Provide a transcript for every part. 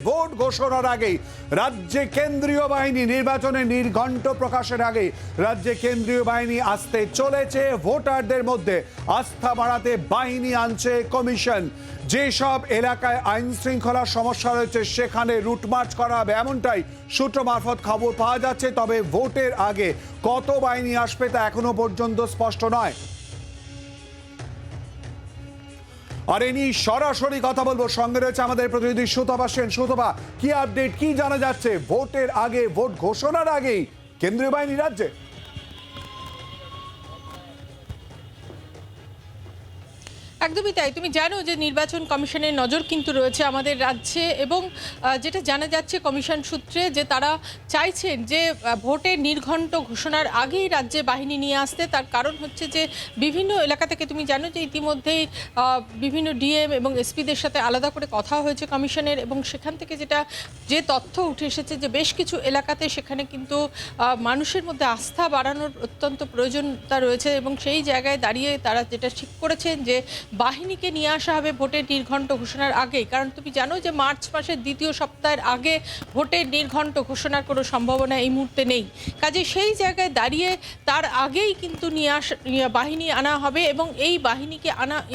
Vote ঘোষণার আগেই রাজ্যে কেন্দ্রীয় বাহিনী নির্বাচনে নির্ঘণ্ট প্রকাশের আগে রাজ্যে কেন্দ্রীয় বাহিনী আসতে চলেছে। ভোটারদের মধ্যে আস্থা বাড়াতে বাহিনী আনছে কমিশন। যেসব এলাকায় আইন শৃঙ্খলার সমস্যা রয়েছে সেখানে রুটমার্চ করা হবে, এমনটাই সূত্র মারফত খবর পাওয়া যাচ্ছে। তবে ভোটের আগে কত বাহিনী আসবে তা এখনো পর্যন্ত স্পষ্ট নয়। আর এ নিয়ে সরাসরি কথা বলবো, সঙ্গে রয়েছে আমাদের প্রতিনিধি সুতপা সেন। সুতপা, কি আপডেট, কি জানা যাচ্ছে ভোটের আগে, ভোট ঘোষণার আগেই কেন্দ্রীয় বাহিনী রাজ্যে? একদমই তাই। তুমি জানো যে নির্বাচন কমিশনের নজর কিন্তু রয়েছে আমাদের রাজ্যে, এবং যেটা জানা যাচ্ছে কমিশন সূত্রে যে তারা চাইছেন যে ভোটের নির্ঘণ্ট ঘোষণার আগেই রাজ্যে বাহিনী নিয়ে আসতে। তার কারণ হচ্ছে যে বিভিন্ন এলাকা থেকে তুমি জানো যে ইতিমধ্যেই বিভিন্ন ডিএম এবং এসপিদের সাথে আলাদা করে কথা হয়েছে কমিশনের, এবং সেখান থেকে যে তথ্য উঠে এসেছে যে বেশ কিছু এলাকাতে সেখানে কিন্তু মানুষের মধ্যে আস্থা বাড়ানোর অত্যন্ত প্রয়োজনতা রয়েছে, এবং সেই জায়গায় দাঁড়িয়ে তারা যেটা ঠিক করেছেন যে বাহিনীকে নিয়ে আসা হবে ভোটের নির্ঘণ্ট ঘোষণার আগেই। কারণ তুমি জানো যে মার্চ মাসের দ্বিতীয় সপ্তাহের আগে ভোটের নির্ঘণ্ট ঘোষণার কোনো সম্ভাবনা এই মুহূর্তে নেই। কাজে সেই জায়গায় দাঁড়িয়ে তার আগেই কিন্তু বাহিনী আনা হবে, এবং এই বাহিনীকে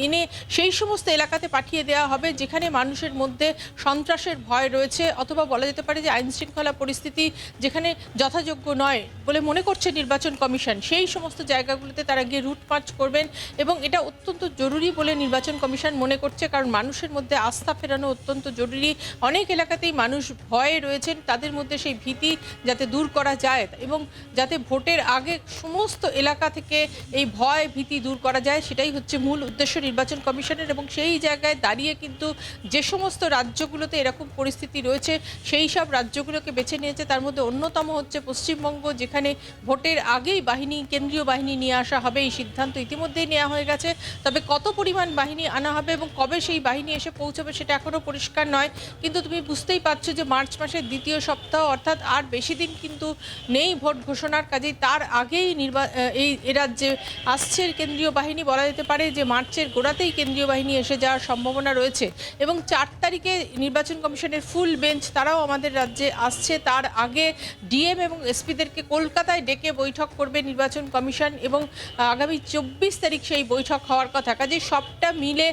এনে সেই সমস্ত এলাকাতে পাঠিয়ে দেওয়া হবে যেখানে মানুষের মধ্যে সন্ত্রাসের ভয় রয়েছে, অথবা বলা যেতে পারে যে আইন শৃঙ্খলা পরিস্থিতি যেখানে যথাযোগ্য নয় বলে মনে করছে নির্বাচন কমিশন। সেই সমস্ত জায়গাগুলোতে তারা গিয়ে রুট মার্চ করবেন, এবং এটা অত্যন্ত জরুরি বলে নির্বাচন কমিশন মনে করছে। কারণ মানুষের মধ্যে আস্থা ফেরানো অত্যন্ত জরুরি। অনেক এলাকাতেই মানুষ ভয়ে রয়েছেন, তাদের মধ্যে সেই ভীতি যাতে দূর করা যায়, এবং যাতে ভোটের আগে সমস্ত এলাকা থেকে এই ভয় ভীতি দূর করা যায়, সেটাই হচ্ছে মূল উদ্দেশ্য নির্বাচন কমিশনের। এবং সেই জায়গায় দাঁড়িয়ে কিন্তু যে সমস্ত রাজ্যগুলোতে এরকম পরিস্থিতি রয়েছে সেই সব রাজ্যগুলোকে বেছে নিয়েছে। তার মধ্যে অন্যতম হচ্ছে পশ্চিমবঙ্গ, যেখানে ভোটের আগেই কেন্দ্রীয় বাহিনী নিয়ে আসা হবে। এই সিদ্ধান্ত ইতিমধ্যেই নেওয়া হয়ে গেছে। তবে কত পরিমাণ বাহিনী আনা হবে এবং কবে সেই বাহিনী এসে পৌঁছবে সেটা এখনও পরিষ্কার নয়। কিন্তু তুমি বুঝতেই পারছো যে মার্চ মাসের দ্বিতীয় সপ্তাহ, অর্থাৎ আর বেশি দিন কিন্তু নেই ভোট ঘোষণার। কাজেই তার আগেই এই রাজ্যে আসছে কেন্দ্রীয় বাহিনী। বলা যেতে পারে যে মার্চের গোড়াতেই কেন্দ্রীয় বাহিনী এসে যাওয়ার সম্ভাবনা রয়েছে। এবং 4 তারিখে নির্বাচন কমিশনের ফুল বেঞ্চ তারাও আমাদের রাজ্যে আসছে। তার আগে ডিএম এবং এসপিদেরকে কলকাতায় ডেকে বৈঠক করবে নির্বাচন কমিশন, এবং আগামী 24 তারিখ সেই বৈঠক হওয়ার কথা। কাজে সবটা মিলে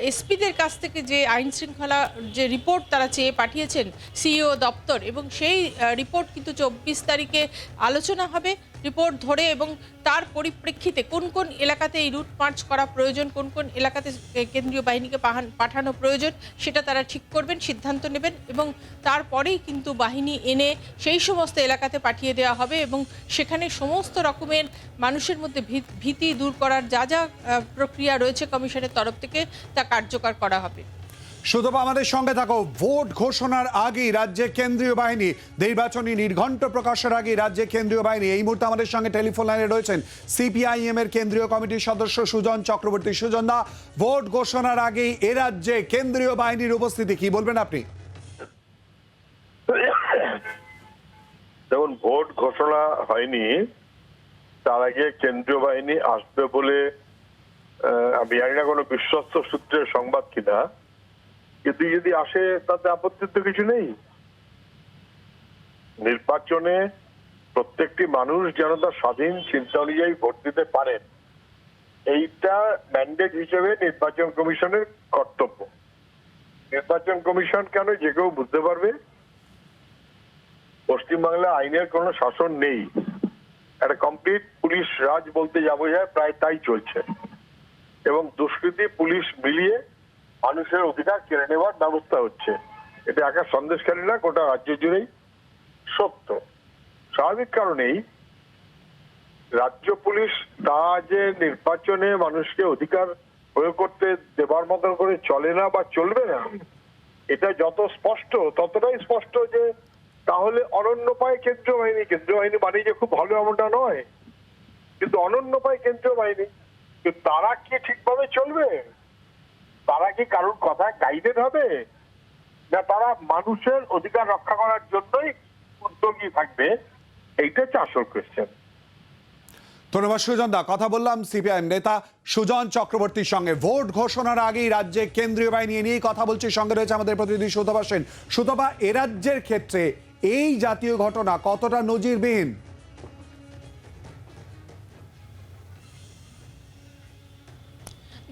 এসপিদের কাছ থেকে যে আইন শৃঙ্খলা যে রিপোর্ট তারা চেয়ে পাঠিয়েছেন সিইও দপ্তর, এবং সেই রিপোর্ট কিন্তু 24 তারিখে আলোচনা হবে রিপোর্ট ধরে, এবং তার পরিপ্রেক্ষিতে কোন কোন এলাকাতে এই রুট মার্চ করা প্রয়োজন, কোন কোন এলাকাতে কেন্দ্রীয় বাহিনীকে পাঠানো প্রয়োজন সেটা তারা ঠিক করবেন, সিদ্ধান্ত নেবেন, এবং তারপরেই কিন্তু বাহিনী এনে সেই সমস্ত এলাকাতে পাঠিয়ে দেওয়া হবে, এবং সেখানে সমস্ত রকমের মানুষের মধ্যে ভীতি দূর করার যা যা প্রক্রিয়া রয়েছে কমিশনের তরফ থেকে তা কার্যকর করা হবে। সুতপা, আমাদের সঙ্গে থাকো। ভোট ঘোষণার আগেই রাজ্যে কেন্দ্রীয় বাহিনী, নির্বাচনী নির্ঘণ্ট প্রকাশের আগে রাজ্যে কেন্দ্রীয় বাহিনী। এই মুহূর্তে আমাদের সঙ্গে টেলিফোন লাইনে রয়েছেন সিপিআইএম এর কেন্দ্রীয় কমিটির সদস্য সুজন চক্রবর্তী। সুজন দা, ভোট ঘোষণার আগেই এ রাজ্যে কেন্দ্রীয় বাহিনীর উপস্থিতি, কি বলবেন আপনি? যেমন ভোট ঘোষণা হয়নি, তার আগে কেন্দ্রীয় বাহিনী আসবে বলে আমি জানি না কোনো বিশ্বস্ত সূত্রের সংবাদ কিনা, কিন্তু যদি আসে তাতে আপত্তির তো কিছু নেই। নির্বাচনে প্রত্যেকটি মানুষ যেন তার স্বাধীন চিন্তা অনুযায়ী ভোট দিতে পারেন, এইটা ম্যান্ডেট হিসেবে নির্বাচন কমিশনের কর্তব্য। নির্বাচন কমিশন কেন, যে কেউ বুঝতে পারবে পশ্চিমবাংলা আইনের কোনো শাসন নেই, একটা কমপ্লিট পুলিশ রাজ বলতে যা বোঝায় প্রায় তাই চলছে, এবং দুষ্কৃতী পুলিশ মিলিয়ে মানুষের অধিকার কেড়ে নেওয়ার ব্যবস্থা হচ্ছে। এটা একা সন্দেশকারী না, গোটা রাজ্য জুড়েই সত্য। স্বাভাবিক কারণেই রাজ্য পুলিশ তা যে নির্বাচনে মানুষকে অধিকার প্রয়োগ করতে দেবার মতন করে চলে না বা চলবে না, এটা যত স্পষ্ট ততটাই স্পষ্ট যে তাহলে অনন্য পায় কেন্দ্রীয় বাহিনী। কেন্দ্রীয় বাহিনী মানে যে খুব ভালো এমনটা নয়, কিন্তু অনন্য পায় কেন্দ্রীয় বাহিনী। কিন্তু তারা কি ঠিকভাবে চলবে? তারা কি কারোর কথা গাইডেড হবে, না তারা মানুষের অধিকার রক্ষা করার জন্যই উদ্যোগী থাকবে? এইটা হচ্ছে আসল কোয়েশ্চেন। ধন্যবাদ সুজন দা। কথা বললাম সিপিআইএম নেতা সুজন চক্রবর্তীর সঙ্গে। ভোট ঘোষণার আগেই রাজ্যে কেন্দ্রীয় বাহিনী নিয়ে কথা বলছি। সঙ্গে রয়েছে আমাদের প্রতিনিধি সুতপা সেন। সুতপা, এ রাজ্যের ক্ষেত্রে এই জাতীয় ঘটনা কতটা নজিরবিহীন?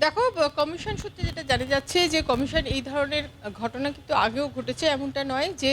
দেখো, কমিশন সূত্রে যেটা জানা যাচ্ছে যে কমিশন এই ধরনের ঘটনা কিন্তু আগেও ঘটেছে, এমনটা নয় যে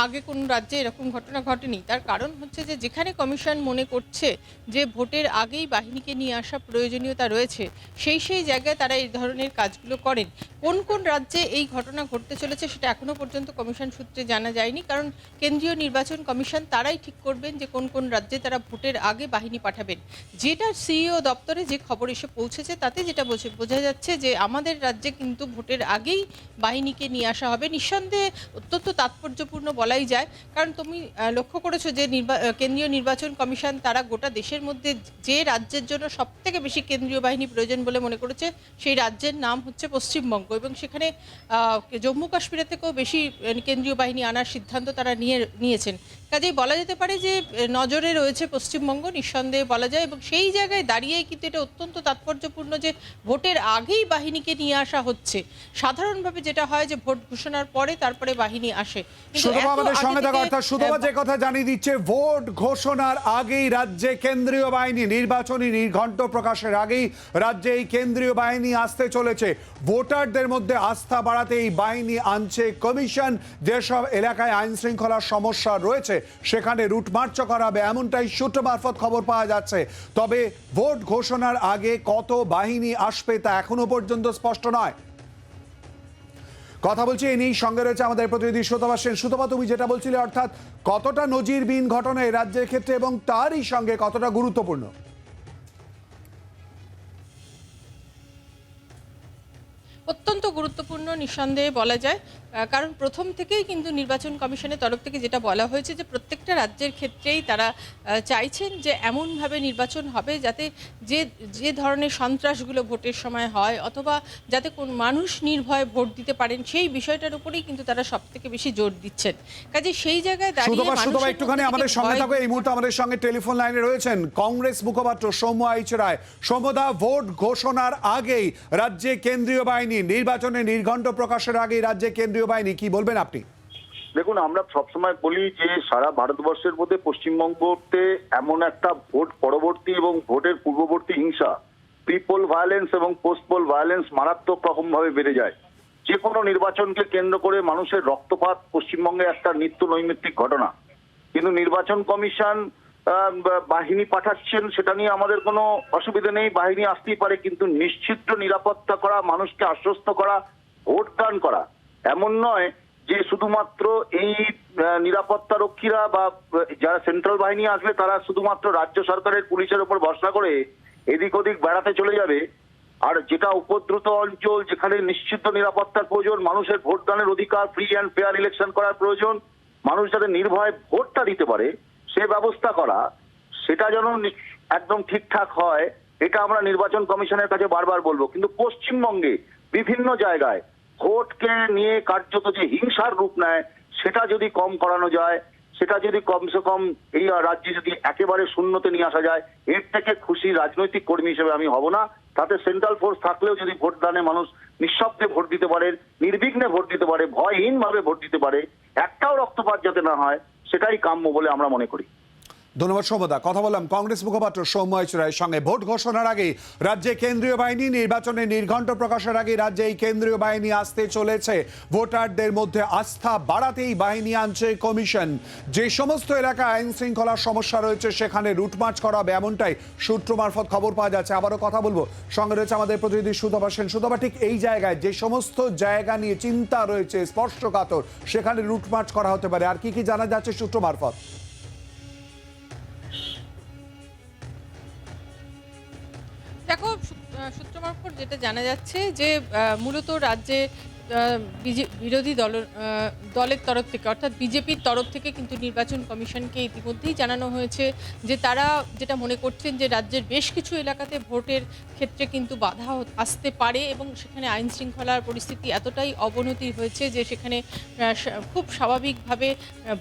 আগে কোন রাজ্যে এরকম ঘটনা ঘটেনি। তার কারণ হচ্ছে যে যেখানে কমিশন মনে করছে যে ভোটের আগেই বাহিনীকে নিয়ে আসা প্রয়োজনীয়তা রয়েছে, সেই জায়গায় তারা এই ধরনের কাজগুলো করেন। কোন কোন রাজ্যে এই ঘটনা ঘটতে চলেছে সেটা এখনো পর্যন্ত কমিশন সূত্রে জানা যায়নি, কারণ কেন্দ্রীয় নির্বাচন কমিশন তারাই ঠিক করবেন যে কোন কোন রাজ্যে তারা ভোটের আগে বাহিনী পাঠাবেন। যেটা সিইও দপ্তরে যে খবর এসে পৌঁছেছে তাতে যেটা বোঝা যাচ্ছে যে আমাদের রাজ্যে কিন্তু ভোটের আগেই বাহিনীকে নিয়ে আসা হবে। নিঃসন্দেহে অত্যন্ত তাৎপর্যপূর্ণ বলাই যায়, কারণ তুমি লক্ষ্য করেছো যে কেন্দ্রীয় নির্বাচন কমিশন তারা গোটা দেশের মধ্যে যে রাজ্যের জন্য সবথেকে বেশি কেন্দ্রীয় বাহিনী প্রয়োজন বলে মনে করেছে সেই রাজ্যের নাম হচ্ছে পশ্চিমবঙ্গ, এবং সেখানে জম্মু কাশ্মীরের থেকেও বেশি কেন্দ্রীয় বাহিনী আনার সিদ্ধান্ত তারা নিয়েছেন। কাজেই বলা যেতে পারে যে নজরে রয়েছে পশ্চিমবঙ্গ, নিঃসন্দেহে বলা যায়। এবং সেই জায়গায় দাঁড়িয়েই কিন্তু এটা অত্যন্ত তাৎপর্যপূর্ণ যে ভোটের আগেই বাহিনীকে নিয়ে আসা হচ্ছে। সাধারণভাবে যেটা হয় যে ভোট ঘোষণার পরে তারপরে বাহিনী আসে। সুতপা আমাদের সঙ্গে থাকা, অর্থাৎ সুতপা যে কথা জানিয়ে দিচ্ছে, ভোট ঘোষণার আগেই রাজ্যে কেন্দ্রীয় বাহিনী, নির্বাচনী নির্ঘণ্ট প্রকাশের আগেই রাজ্যে এই কেন্দ্রীয় বাহিনী আসতে চলেছে। ভোটারদের মধ্যে আস্থা বাড়াতে এই বাহিনী আনছে কমিশন। যেসব এলাকায় আইন শৃঙ্খলার সমস্যা রয়েছে সেখানে রুটমার্চ করা হবে, এমনটাই সূত্র মারফত খবর পাওয়া যাচ্ছে। তবে ভোট ঘোষণার আগে কত বাহিনী আসবে তা এখনো পর্যন্ত স্পষ্ট নয়। কথা বলছি এ নিয়েই, সঙ্গে রয়েছে আমাদের প্রতিনিধি সুতপা সেন। সুতপা, তুমি যেটা বলছিলে, অর্থাৎ কতটা নজিরবিহীন ঘটনা এই রাজ্যের ক্ষেত্রে এবং তারই সঙ্গে কতটা গুরুত্বপূর্ণ? অত্যন্ত গুরুত্বপূর্ণ নিঃসন্দেহে বলা যায়, কারণ প্রথম থেকেই কিন্তু নির্বাচন কমিশনের তরফ থেকে যেটা বলা হয়েছে যে প্রত্যেকটা রাজ্যের ক্ষেত্রেই তারা চাইছেন যে এমনভাবে নির্বাচন হবে যাতে যে ধরনের সন্ত্রাসগুলো ভোটের সময় হয়, অথবা যাতে কোন মানুষ নির্ভয়ে ভোট দিতে পারেন, সেই বিষয়টার উপরেই কিন্তু তারা সব থেকে বেশি জোর দিচ্ছেন। কাজে সেই জায়গায় সুতপা একটুখানি আমাদের সঙ্গে থাকো। এই মুহূর্তে আমাদের সঙ্গে টেলিফোন লাইনে রয়েছেন কংগ্রেস মুখপাত্র সৌম্য আইচ রায়। সৌম্যদা, ভোট ঘোষণার আগেই রাজ্যে কেন্দ্রীয় বাহিনী, নির্বাচনে নির্ঘণ্ট প্রকাশের আগেই রাজ্যে কেন্দ্রীয় বাহিনী, কি বলবেন আপনি? দেখুন, আমরা সবসময় বলি যে সারা ভারতবর্ষের মধ্যে পশ্চিমবঙ্গতে এমন একটা ভোট পরবর্তী এবং ভোটের পূর্ববর্তী হিংসা, প্রি পোল ভায়োলেন্স এবং পোস্ট পোল ভায়োলেন্স মারাত্মক রকম ভাবে বেড়ে যায়। যে কোনো নির্বাচনকে কেন্দ্র করে মানুষের রক্তপাত পশ্চিমবঙ্গে একটা নিত্য নৈমিত্তিক ঘটনা। কিন্তু নির্বাচন কমিশন বাহিনী পাঠাচ্ছেন, সেটা নিয়ে আমাদের কোনো অসুবিধা নেই, বাহিনী আসতেই পারে, কিন্তু নিশ্চিত নিরাপত্তা করা, মানুষকে আশ্বস্ত করা, ভোট দান করা এমন নয় যে শুধুমাত্র এই নিরাপত্তা রক্ষীরা বা যারা সেন্ট্রাল বাহিনী আসবে তারা শুধুমাত্র রাজ্য সরকারের পুলিশের উপর ভরসা করে এদিক ওদিক বেড়াতে চলে যাবে। আর যেটা উপদ্রুত অঞ্চল, যেখানে নিশ্চিত নিরাপত্তার প্রয়োজন, মানুষের ভোটদানের অধিকার, ফ্রি অ্যান্ড ফেয়ার ইলেকশন করার প্রয়োজন, মানুষ যাতে নির্ভয়ে ভোটটা দিতে পারে সে ব্যবস্থা করা, সেটা যেন একদম ঠিকঠাক হয়, এটা আমরা নির্বাচন কমিশনের কাছে বারবার বলবো। কিন্তু পশ্চিমবঙ্গে বিভিন্ন জায়গায় ভোটকে নিয়ে কার্যত যে হিংসার রূপ নেয়, সেটা যদি কম করানো যায়, সেটা যদি কমসে কম এই রাজ্যে যদি একেবারে শূন্যতে নিয়ে আসা যায়, এর থেকে খুশি রাজনৈতিক কর্মী হিসেবে আমি হব না। তাতে সেন্ট্রাল ফোর্স থাকলেও যদি ভোটদানে মানুষ নিঃশব্দে ভোট দিতে পারে, নির্বিঘ্নে ভোট দিতে পারে, ভয়হীনভাবে ভোট দিতে পারে, একটাও রক্তপাত যাতে না হয়, সেটাই কাম্য বলে আমরা মনে করি। ধন্যবাদ সৌম্যদা। কথা বললাম কংগ্রেস মুখপাত্র সৌম্য আইচ রায়ের সঙ্গে। ভোট ঘোষণার আগেই রাজ্যে কেন্দ্রীয় বাহিনী, নির্বাচনে নির্ঘণ্ট প্রকাশের আগেই রাজ্যে এই কেন্দ্রীয় বাহিনী আসতে চলেছে। ভোটারদের মধ্যে আস্থা বাড়াতেই বাহিনী আনছে কমিশন। যে সমস্ত এলাকায় আইন শৃঙ্খলার সমস্যা রয়েছে সেখানে রুটমার্চ করা হবে, এমনটাই সূত্র মারফত খবর পাওয়া যাচ্ছে। আবারও কথা বলবো, সঙ্গে রয়েছে আমাদের প্রতিনিধি সুতপা সেন। সুতপা, ঠিক এই জায়গায় যে সমস্ত জায়গা নিয়ে চিন্তা রয়েছে স্পর্শকাতর, সেখানে রুটমার্চ করা হতে পারে, আর কি কি জানা যাচ্ছে সূত্র মারফত? দেখো, সূত্র মারফত যেটা জানা যাচ্ছে যে মূলত রাজ্যে বিরোধী দলের তরফ থেকে অর্থাৎ বিজেপির তরফ থেকে কিন্তু নির্বাচন কমিশনকে ইতিমধ্যেই জানানো হয়েছে যে তারা যেটা মনে করছেন যে রাজ্যের বেশ কিছু এলাকাতে ভোটের ক্ষেত্রে কিন্তু বাধা আসতে পারে এবং সেখানে আইন শৃঙ্খলার পরিস্থিতি এতটাই অবনতি হয়েছে যে সেখানে খুব স্বাভাবিকভাবে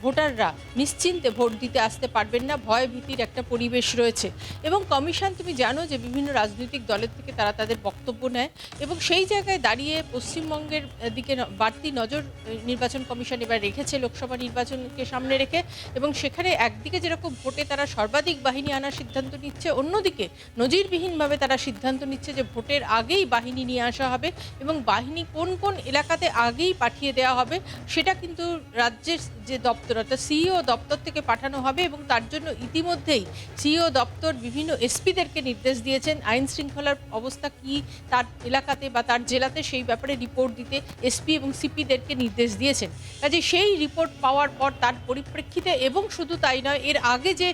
ভোটাররা নিশ্চিন্তে ভোট দিতে আসতে পারবেন না, ভয় ভীতির একটা পরিবেশ রয়েছে। এবং কমিশন তুমি জানো যে বিভিন্ন রাজনৈতিক দলের থেকে তারা তাদের বক্তব্য নেয় এবং সেই জায়গায় দাঁড়িয়ে পশ্চিমবঙ্গের দিকে বাড়তি নজর নির্বাচন কমিশন এবার রেখেছে লোকসভা নির্বাচনকে সামনে রেখে, এবং সেখানে একদিকে যেরকম ভোটে তারা সর্বাধিক বাহিনী আনার সিদ্ধান্ত নিচ্ছে, অন্যদিকে নজিরবিহীনভাবে তারা সিদ্ধান্ত নিচ্ছে যে ভোটের আগেই বাহিনী নিয়ে আসা হবে এবং বাহিনী কোন কোন এলাকাতে আগেই পাঠিয়ে দেওয়া হবে সেটা কিন্তু রাজ্যের যে দপ্তর অর্থাৎ সিইও দপ্তর থেকে পাঠানো হবে। এবং তার জন্য ইতিমধ্যেই সিইও দপ্তর বিভিন্ন এসপিদেরকে নির্দেশ দিয়েছেন আইন শৃঙ্খলার অবস্থা কি তার এলাকাতে বা তার জেলাতে সেই ব্যাপারে রিপোর্ট দিতে এসপি এবং সিপিদেরকে নির্দেশ দিয়েছেন। কাজে সেই রিপোর্ট পাওয়ার পর তার পরিপ্রেক্ষিতে এবং শুধু তাই নয়, এর আগে যে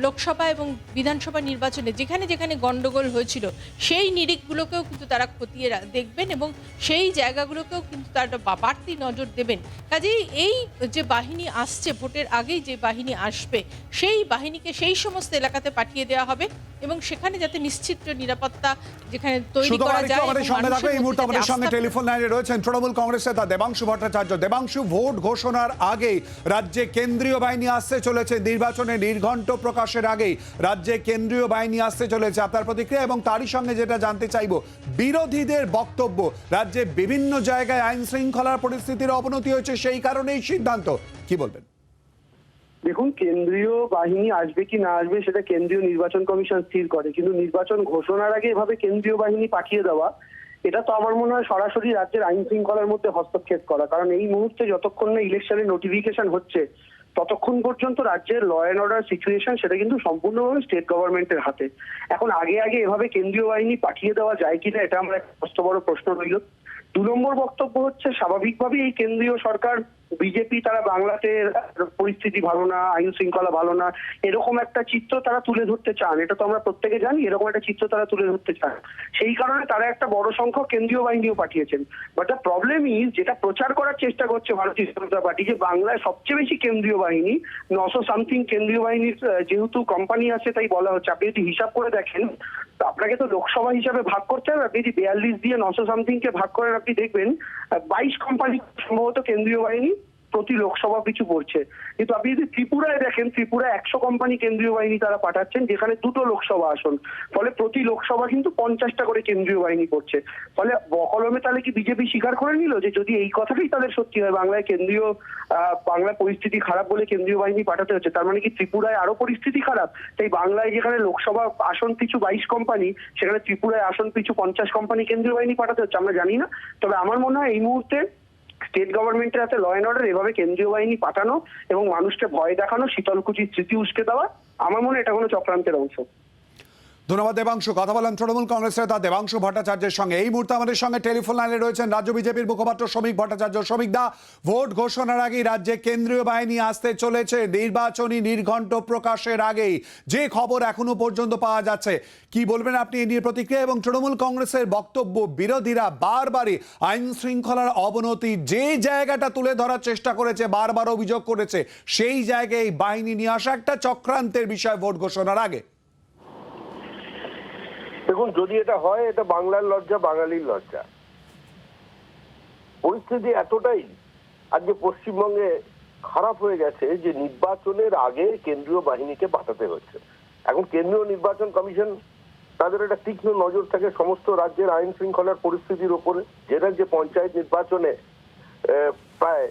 লোকসভা এবং বিধানসভা নির্বাচনে যেখানে যেখানে গণ্ডগোল হয়েছিল সেই নিরিখগুলোকেও কিন্তু তারা খতিয়ে দেখবেন এবং সেই জায়গাগুলোকেও কিন্তু তারা বাড়তি নজর দেবেন। কাজেই এই যে বাহিনী আসছে ভোটের আগেই যে বাহিনী আসবে সেই বাহিনীকে সেই সমস্ত এলাকাতে পাঠিয়ে দেওয়া হবে এবং সেখানে যাতে নিশ্চিত নিরাপত্তা যেখানে তৈরি করা যায়। আমাদের সঙ্গে থাকবে এই মুহূর্তে আমাদের সঙ্গে টেলিফোন লাইনে রয়েছেন তৃণমূল কংগ্রেসের নেতা দেবাংশু ভট্টাচার্য। দেবাংশু, ভোট ঘোষণার আগেই রাজ্যে কেন্দ্রীয় বাহিনী আসতে চলেছে, নির্বাচনে নির্ঘণ্ট প্রকাশের আগেই রাজ্যে কেন্দ্রীয় বাহিনী আসতে চলেছে, আপনার প্রতিক্রিয়া এবং তারই সঙ্গে যেটা জানতে চাইবো বিরোধীদের বক্তব্য, রাজ্যে বিভিন্ন জায়গায় আইন শৃঙ্খলার পরিস্থিতির অবনতি হয়েছে সেই কারণেই সিদ্ধান্ত, কি বলবেন? দেখুন, কেন্দ্রীয় বাহিনী আসবে কি না আসবে সেটা কেন্দ্রীয় নির্বাচন কমিশন স্থির করে, কিন্তু নির্বাচন ঘোষণার আগে এভাবে কেন্দ্রীয় বাহিনী পাঠিয়ে দেওয়া এটা তো আমার মনে হয় সরাসরি রাজ্যের আইন শৃঙ্খলার মধ্যে হস্তক্ষেপ করা। কারণ এই মুহূর্তে যতক্ষণ না ইলেকশনের নোটিফিকেশন হচ্ছে ততক্ষণ পর্যন্ত রাজ্যের ল অ্যান্ড অর্ডার সিচুয়েশন সেটা কিন্তু সম্পূর্ণভাবে স্টেট গভর্নমেন্টের হাতে। এখন আগে আগে এভাবে কেন্দ্রীয় বাহিনী পাঠিয়ে দেওয়া যায় কিনা এটা আমার একটা বড় প্রশ্ন রইল। 2 নম্বর বক্তব্য হচ্ছে স্বাভাবিকভাবেই এই কেন্দ্রীয় সরকার বিজেপি তারা বাংলাতে পরিস্থিতি ভালো না, আইন শৃঙ্খলা ভালো না, এরকম একটা চিত্র তারা তুলে ধরতে চান। এটা তো আমরা প্রত্যেকে জানি, এরকম একটা চিত্র তারা তুলে ধরতে চান। সেই কারণে তারা একটা বড় সংখ্যক কেন্দ্রীয় বাহিনীও পাঠিয়েছেন। বাট দ্য প্রবলেম ইজ, যেটা প্রচার করার চেষ্টা করছে ভারতীয় জনতা পার্টি, যে বাংলায় সবচেয়ে বেশি কেন্দ্রীয় বাহিনী 900 সামথিং কেন্দ্রীয় বাহিনীর যেহেতু কোম্পানি আছে তাই বলা হচ্ছে। আপনি যদি হিসাব করে দেখেন, আপনাকে তো লোকসভা হিসাবে ভাগ করতে হবে। আপনি যদি 42 দিয়ে 900 সামথিং কে ভাগ করেন, আপনি দেখবেন 22 কোম্পানি সম্ভবত কেন্দ্রীয় বাহিনী প্রতি লোকসভা পিছু পড়ছে। কিন্তু আপনি যদি ত্রিপুরায় দেখেন, ত্রিপুরায় 100 কোম্পানি কেন্দ্রীয় বাহিনী তারা পাঠাচ্ছেন, যেখানে 2টো লোকসভা আসন। ফলে প্রতি লোকসভা কিন্তু 50টা করে কেন্দ্রীয় বাহিনী পড়ছে। ফলে বকলমে তাহলে কি বিজেপি স্বীকার করে নিল যে যদি এই কথাটাই তাদের সত্যি হয়, বাংলায় বাংলায় পরিস্থিতি খারাপ বলে কেন্দ্রীয় বাহিনী পাঠাতে হচ্ছে, তার মানে কি ত্রিপুরায় আরো পরিস্থিতি খারাপ? তাই বাংলায় যেখানে লোকসভা আসন পিছু 22 কোম্পানি, সেখানে ত্রিপুরায় আসন পিছু 50 কোম্পানি কেন্দ্রীয় বাহিনী পাঠাতে হচ্ছে, আমরা জানি না। তবে আমার মনে হয় এই মুহূর্তে স্টেট গভর্নমেন্টের হাতে ল অ্যান্ড অর্ডার এভাবে কেন্দ্রীয় বাহিনী পাঠানো এবং মানুষকে ভয় দেখানো, শীতলকুচির স্মৃতি উস্কে দেওয়া, আমার মনে হয় এটা কোনো চক্রান্তের অংশ। ধন্যবাদ দেবাংশু। কথা বলেন তৃণমূল কংগ্রেসের নেতা দেবাংশু ভট্টাচার্যের সঙ্গে। এই মুহূর্তে আমাদের সঙ্গে টেলিফোন লাইনে রয়েছেন রাজ্য বিজেপির মুখপাত্র শ্রমিক ভট্টাচার্য। শ্রমিক দা, ভোট ঘোষণার আগেই রাজ্যে কেন্দ্রীয় বাহিনী আসতে চলেছে, নির্বাচনী নির্ঘণ্ট প্রকাশের আগেই যে খবর এখনো পর্যন্ত পাওয়া যাচ্ছে, কি বলবেন আপনি এই নিয়ে প্রতিক্রিয়া? এবং তৃণমূল কংগ্রেসের বক্তব্য, বিরোধীরা বারবারই আইন শৃঙ্খলার অবনতি যে জায়গাটা তুলে ধরার চেষ্টা করেছে, বারবার অভিযোগ করেছে, সেই জায়গায় বাহিনী নিয়ে আসা একটা চক্রান্তের বিষয় ভোট ঘোষণার আগে। দেখুন, যদি এটা হয়, এটা বাংলার লজ্জা, বাঙালির লজ্জা। পরিস্থিতি এতটাই আজকে পশ্চিমবঙ্গে খারাপ হয়ে গেছে যে নির্বাচনের আগে কেন্দ্রীয় বাহিনীকে পাঠাতে হচ্ছে। এখন কেন্দ্রীয় নির্বাচন কমিশন তাদের একটা তীক্ষ্ণ নজর থাকে সমস্ত রাজ্যের আইন শৃঙ্খলার পরিস্থিতির উপরে। যে রাজ্যে পঞ্চায়েত নির্বাচনে প্রায়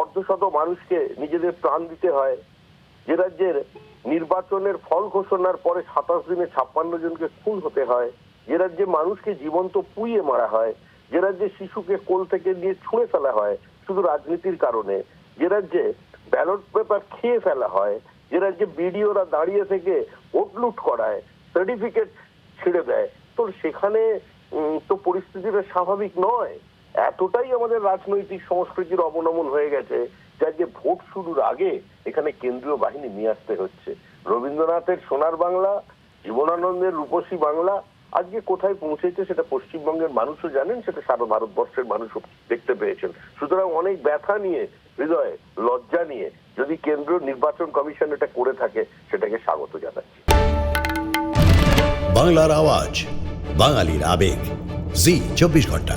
অর্ধশত মানুষকে নিজেদের প্রাণ দিতে হয়, যে রাজ্যের নির্বাচনের ফল ঘোষণার পরে 27 দিনে 56 জনকে খুন হতে হয়, যে রাজ্যে মানুষকে জীবন্ত পুড়িয়ে মারা হয়, যে রাজ্যে শিশুকে কোল থেকে নিয়ে ছুঁড়ে ফেলা হয় শুধু রাজনীতির কারণে, যে রাজ্যে ব্যালট পেপার খেয়ে ফেলা হয়, যে রাজ্যে বিডিওরা দাঁড়িয়ে থেকে ভোট লুট করায়, সার্টিফিকেট ছেড়ে দেয়, তো সেখানে তো পরিস্থিতিটা স্বাভাবিক নয়। এতটাই আমাদের রাজনৈতিক সংস্কৃতির অবনমন হয়ে গেছে যার যে ভোট শুরুর আগে এখানে কেন্দ্রীয় বাহিনী নিয়ে আসতে হচ্ছে। রবীন্দ্রনাথের সোনার বাংলা, জীবনানন্দের রূপসী বাংলা আজকে কোথায় পৌঁছেছে সেটা পশ্চিমবঙ্গের মানুষও জানেন, সেটা সারা ভারতবর্ষের মানুষও দেখতে পেয়েছেন। সুতরাং অনেক ব্যথা নিয়ে, হৃদয়ে লজ্জা নিয়ে যদি কেন্দ্রীয় নির্বাচন কমিশন এটা করে থাকে, সেটাকে স্বাগত জানাচ্ছি। বাংলার আওয়াজ, বাঙালির আবেগ, জি 24 ঘন্টা।